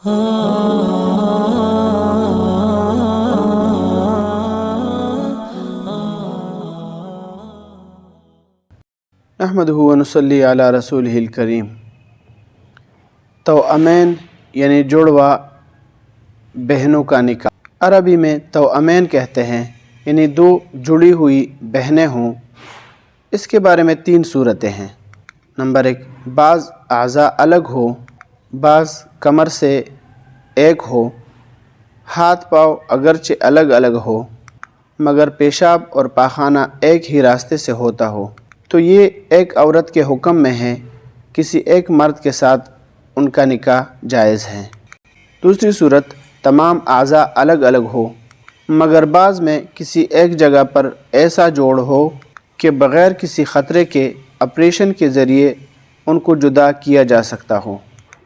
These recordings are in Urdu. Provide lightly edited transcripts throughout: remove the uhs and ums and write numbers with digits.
نحمدہ و نصلی علی رسولہ الکریم۔ توأمین یعنی جڑوا بہنوں کا نکاح۔ عربی میں توأمین کہتے ہیں، یعنی دو جڑی ہوئی بہنیں ہوں۔ اس کے بارے میں 3 صورتیں ہیں۔ نمبر 1، بعض اعضاء الگ ہو، بعض کمر سے ایک ہو، ہاتھ پاؤں اگرچہ الگ الگ ہو مگر پیشاب اور پاخانہ ایک ہی راستے سے ہوتا ہو، تو یہ ایک عورت کے حکم میں ہے، کسی ایک مرد کے ساتھ ان کا نکاح جائز ہے۔ دوسری صورت، تمام اعضاء الگ الگ ہو مگر بعض میں کسی ایک جگہ پر ایسا جوڑ ہو کہ بغیر کسی خطرے کے آپریشن کے ذریعے ان کو جدا کیا جا سکتا ہو،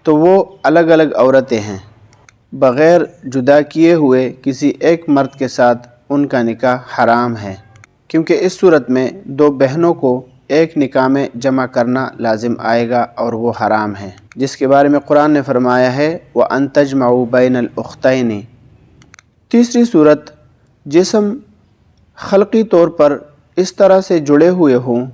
تو وہ الگ الگ عورتیں ہیں۔ بغیر جدا کیے ہوئے کسی ایک مرد کے ساتھ ان کا نکاح حرام ہے، کیونکہ اس صورت میں 2 بہنوں کو ایک نکاح میں جمع کرنا لازم آئے گا اور وہ حرام ہے، جس کے بارے میں قرآن نے فرمایا ہے وَأَن تَجْمَعُوا بَيْنَ الْأُخْتَيْنِ۔ تیسری صورت، جسم خلقی طور پر اس طرح سے جڑے ہوئے ہوں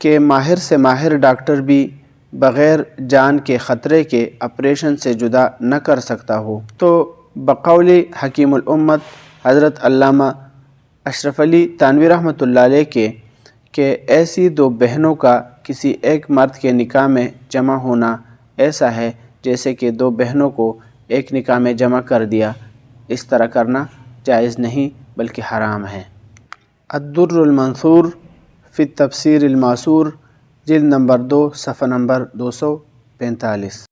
کہ ماہر سے ماہر ڈاکٹر بھی بغیر جان کے خطرے کے آپریشن سے جدا نہ کر سکتا ہو، تو بقول حکیم الامت حضرت علامہ اشرف علی تھانوی رحمۃ اللہ علیہ کہ ایسی 2 بہنوں کا کسی ایک مرد کے نکاح میں جمع ہونا ایسا ہے جیسے کہ 2 بہنوں کو ایک نکاح میں جمع کر دیا۔ اس طرح کرنا جائز نہیں بلکہ حرام ہے۔ الدر المنثور فی التفسیر الماثور، جلد نمبر 2، صفحہ نمبر 245۔